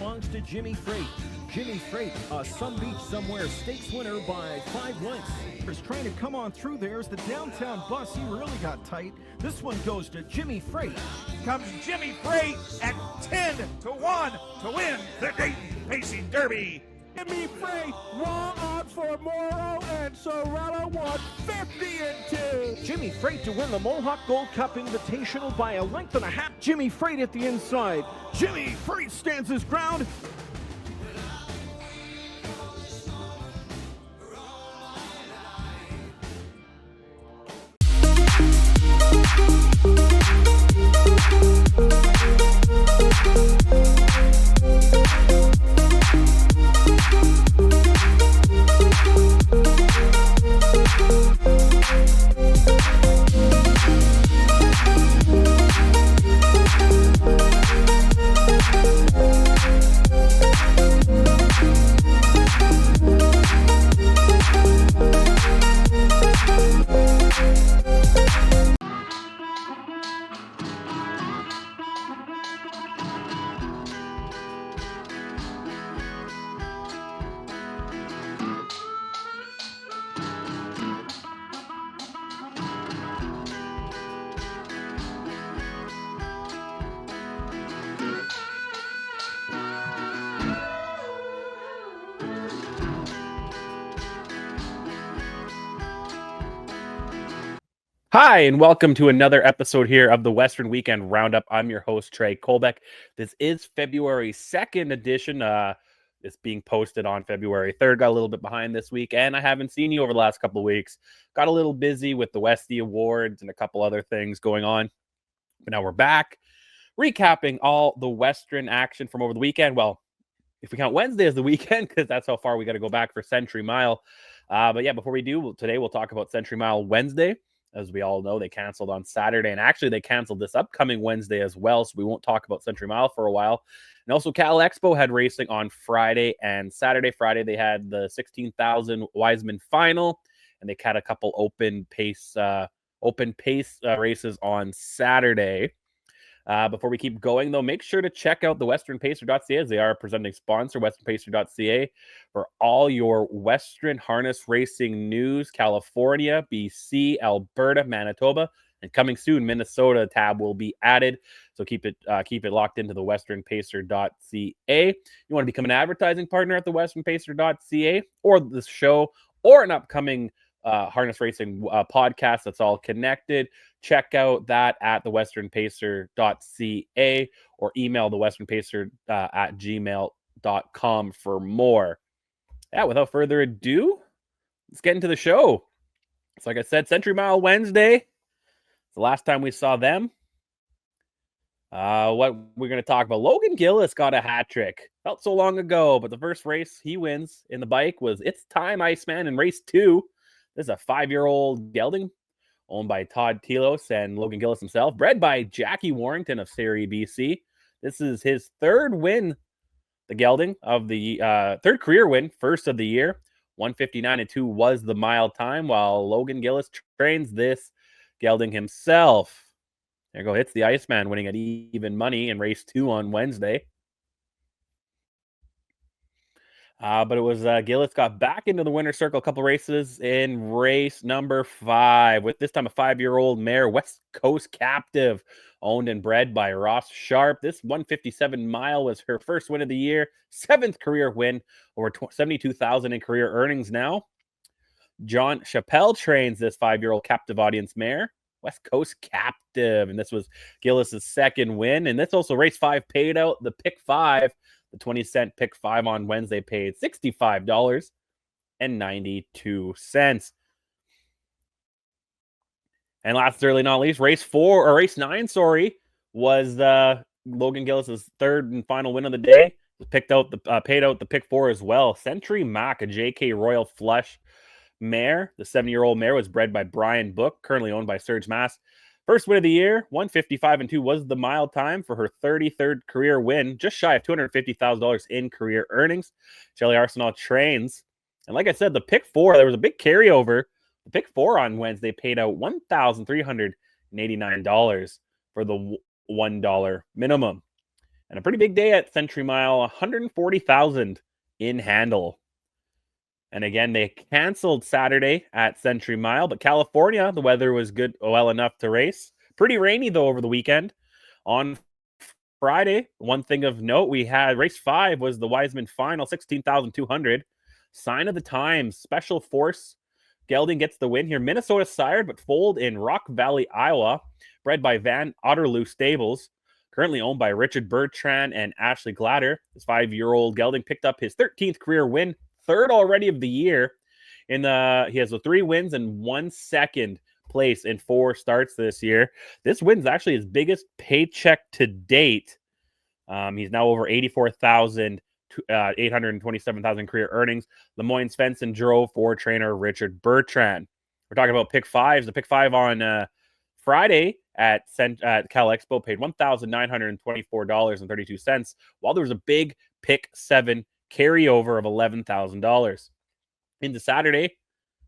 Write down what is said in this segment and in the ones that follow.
belongs to Jimmy Freight. Jimmy Freight, a Sun Beach Somewhere Stakes winner by 5 lengths. Is trying to come on through there as the downtown bus, he really got tight. This one goes to Jimmy Freight. Comes Jimmy Freight at 10-1 to win the Dayton Pacing Derby. Jimmy Freight, raw odds for Morrow and Sorella 150-2. Jimmy Freight to win the Mohawk Gold Cup Invitational by a length and a half. Jimmy Freight at the inside. Jimmy Freight stands his ground. Hi, and welcome to another episode here of the Western Weekend Roundup. I'm your host, Trey Colbeck. This is February 2nd edition. It's being posted on February 3rd. Got a little bit behind this week, and I haven't seen you over the last couple of weeks. Got a little busy with the Westie Awards and a couple other things going on. But now we're back, recapping all the Western action from over the weekend. Well, if we count Wednesday as the weekend, because that's how far we got to go back for Century Mile. But yeah, before we do, today we'll talk about Century Mile Wednesday. As we all know, they canceled on Saturday, and actually they canceled this upcoming Wednesday as well, so we won't talk about Century Mile for a while. And also Cal Expo had racing on Friday and Saturday. Friday they had the 16,000 Wiseman final, and they had a couple open pace races on Saturday. Before we keep going, though, make sure to check out the westernpacer.ca as they are a presenting sponsor, westernpacer.ca, for all your Western harness racing news. California, BC, Alberta, Manitoba, and coming soon, Minnesota tab will be added. So keep it locked into the westernpacer.ca. You want to become an advertising partner at the westernpacer.ca or this show or an upcoming harness racing podcast that's all connected, check out that at the westernpacer.ca or email the westernpacer at gmail.com for more. Yeah, without further ado, let's get into the show. So like I said, Century Mile Wednesday. It's the last time we saw them. What we're going to talk about, Logan Gillis got a hat trick. Felt so long ago, but the first race he wins in the bike was It's Time Iceman in race 2. This is a 5-year-old gelding owned by Todd Telos and Logan Gillis himself, bred by Jackie Warrington of Surrey, BC. This is his third win, the gelding of the third career win, first of the year. 1:59.2 was the mile time, while Logan Gillis trains this gelding himself. There you go, It's the Iceman winning at even money in race 2 on Wednesday. But it was Gillis got back into the winner's circle a couple races in race number 5 with this time a 5-year-old mare, West Coast Captive, owned and bred by Ross Sharp. This 157 mile was her first win of the year, 7th career win, over 72,000 in career earnings now. John Chappelle trains this 5-year-old captive audience mare, West Coast Captive, and this was Gillis's second win. And this also race 5 paid out the pick 5. The 20-cent pick 5 on Wednesday paid $65.92. And last, certainly not least, race 9, was Logan Gillis's third and final win of the day. Paid out the pick 4 as well. Century Mac, a JK Royal Flush mare. The 7-year-old mare was bred by Brian Book, currently owned by Surge Mass. First win of the year, 1:55.2 was the mile time for her 33rd career win, just shy of $250,000 in career earnings. Shelly Arsenault trains. And like I said, the pick 4, there was a big carryover. The pick 4 on Wednesday paid out $1,389 for the $1 minimum. And a pretty big day at Century Mile, 140,000 in handle. And again, they canceled Saturday at Century Mile, but California, the weather was good, well enough to race. Pretty rainy, though, over the weekend. On Friday, one thing of note, we had race 5 was the Wiseman Final, 16,200. Sign of the Times, Special Force gelding gets the win here. Minnesota sired, but foaled in Rock Valley, Iowa, bred by Van Otterloo Stables. Currently owned by Richard Bertrand and Ashley Glatter. This 5-year-old gelding picked up his 13th career win, third already of the year. He has 3 wins and 1 second place in 4 starts this year. This win's actually his biggest paycheck to date. He's now over 84,000, 827,000 career earnings. Lemoyne Svensson drove for trainer Richard Bertrand. We're talking about pick 5s. The pick 5 on Friday at Cal Expo paid $1,924.32, while there was a big pick 7 carryover of $11,000. Into Saturday, a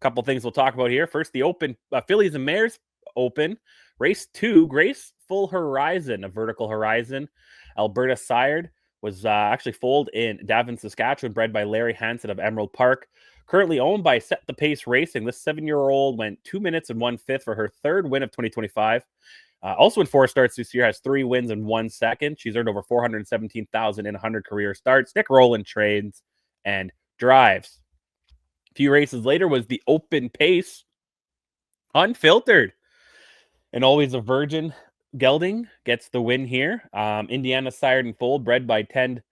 couple things we'll talk about here. First, the Open Fillies and Mares Open. Race 2, Graceful Horizon, a vertical horizon. Alberta sired, was actually foaled in Davin, Saskatchewan, bred by Larry Hansen of Emerald Park. Currently owned by Set the Pace Racing. This 7-year-old went 2 minutes and 1/5 for her 3rd win of 2025. Also in 4 starts this year, has 3 wins and 1 second. She's earned over 417,000 in 100 career starts. Nick Rowland trains and drives. A few races later was the Open Pace Unfiltered. And always a virgin gelding gets the win here. Indiana sired and foaled, bred by Tend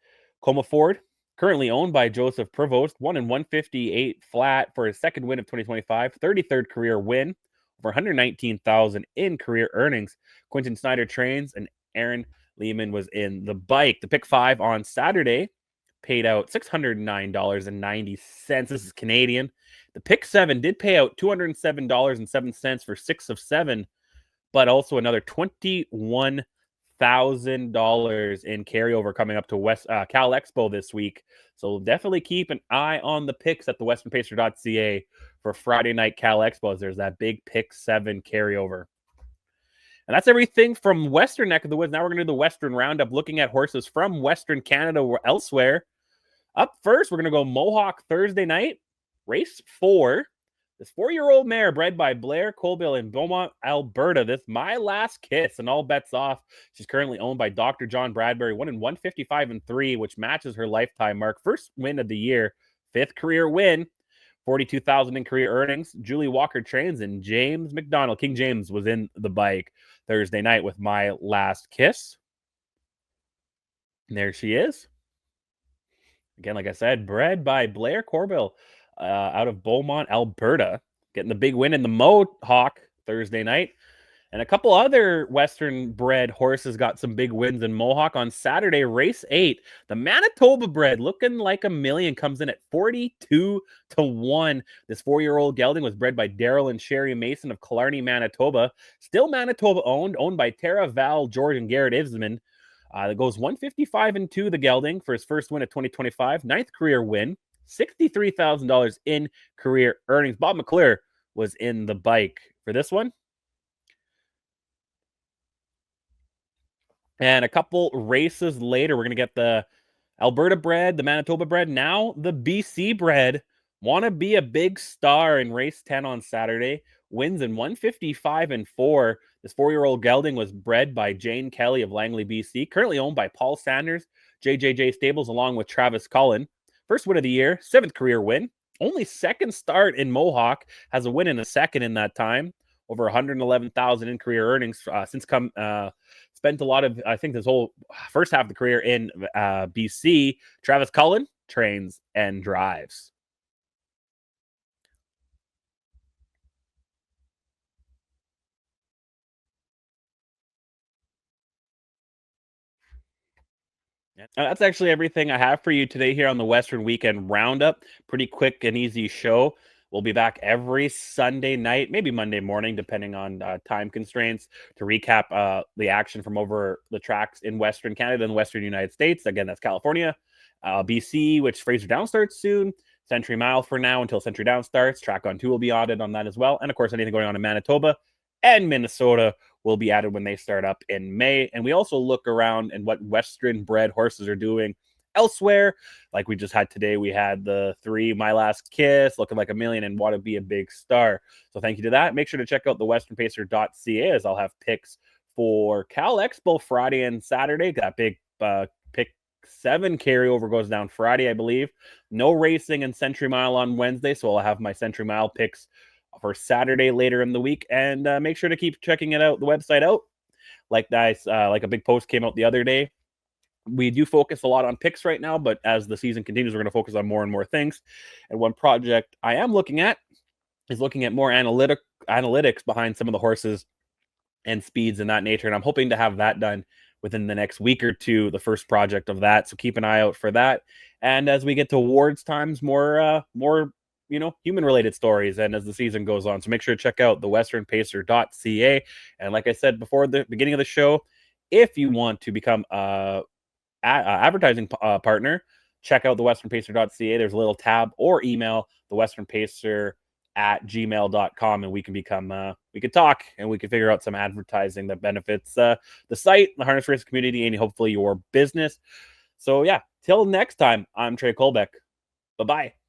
Comaford. Currently owned by Joseph Prevost, 1 in 158 flat for his 2nd win of 2025, 33rd career win, over 119,000 in career earnings. Quentin Snyder trains, and Aaron Lehman was in the bike. The pick 5 on Saturday paid out $609.90. This is Canadian. The pick 7 did pay out $207.07 for 6 of 7, but also another $21,000 in carryover coming up to Cal Expo this week. So definitely keep an eye on the picks at the westernpacer.ca for Friday night Cal Expos. There's that big pick 7 carryover. And that's everything from Western neck of the woods. Now we're going to do the Western Roundup, looking at horses from Western Canada or elsewhere. Up first, we're going to go Mohawk Thursday night, race 4. This 4-year-old mare bred by Blair Colbeck in Beaumont, Alberta. This My Last Kiss, and all bets off. She's currently owned by Dr. John Bradbury, 1 in 155 and 3, which matches her lifetime mark. 1st win of the year, 5th career win, 42,000 in career earnings. Julie Walker trains, and James McDonald, King James, was in the bike Thursday night with My Last Kiss. And there she is. Again, like I said, bred by Blair Colbeck out of Beaumont, Alberta, getting the big win in the Mohawk Thursday night. And a couple other Western-bred horses got some big wins in Mohawk. On Saturday, race 8, the Manitoba bred, looking like a million, comes in at 42-1. This 4-year-old gelding was bred by Daryl and Sherry Mason of Killarney, Manitoba. Still Manitoba owned by Tara Val, George, and Garrett Isman. That goes 155 and 2, the gelding, for his 1st win of 2025, 9th career win, $63,000 in career earnings. Bob McClure was in the bike for this one. And a couple races later, we're going to get the Alberta bred, the Manitoba bred, now the BC bred. Want to be a big star in race 10 on Saturday. Wins in 155 and 4. This 4-year-old gelding was bred by Jane Kelly of Langley, BC. Currently owned by Paul Sanders, JJJ Stables, along with Travis Cullen. 1st win of the year, 7th career win. Only 2nd start in Mohawk. Has a win in a 2nd in that time. Over 111,000 in career earnings spent a lot of, I think, this whole first half of the career in BC. Travis Cullen trains and drives. That's actually everything I have for you today here on the Western Weekend Roundup. Pretty quick and easy show. We'll be back every Sunday night, maybe Monday morning, depending on time constraints, to recap the action from over the tracks in Western Canada and Western United States. Again, that's California, BC, which Fraser Down starts soon, Century Mile for now until Century Down starts. Track on 2 will be audit on that as well. And, of course, anything going on in Manitoba and Minnesota will be added when they start up in May. And we also look around and what Western-bred horses are doing elsewhere. Like we just had today, we had the 3 My Last Kiss, Looking Like a Million, and Want to Be a Big Star. So thank you to that. Make sure to check out the westernpacer.ca as I'll have picks for Cal Expo Friday and Saturday. That big pick 7 carryover goes down Friday, I believe. No racing and Century Mile on Wednesday, so I'll have my Century Mile picks for Saturday later in the week. And make sure to keep checking it out, the website out. Like a big post came out the other day. We do focus a lot on picks right now, but as the season continues, we're going to focus on more and more things. And one project I am looking at is looking at more analytics behind some of the horses and speeds and that nature. And I'm hoping to have that done within the next week or two, the first project of that. So keep an eye out for that. And as we get to awards times, more human related stories. And as the season goes on, so make sure to check out the westernpacer.ca. And like I said before the beginning of the show, if you want to become advertising partner, check out the westernpacer.ca. There's a little tab, or email the westernpacer@gmail.com, and we can become we could talk and we can figure out some advertising that benefits the site, the harness race community, and hopefully your business. So yeah, till next time, I'm Trey Colbeck. Bye-bye.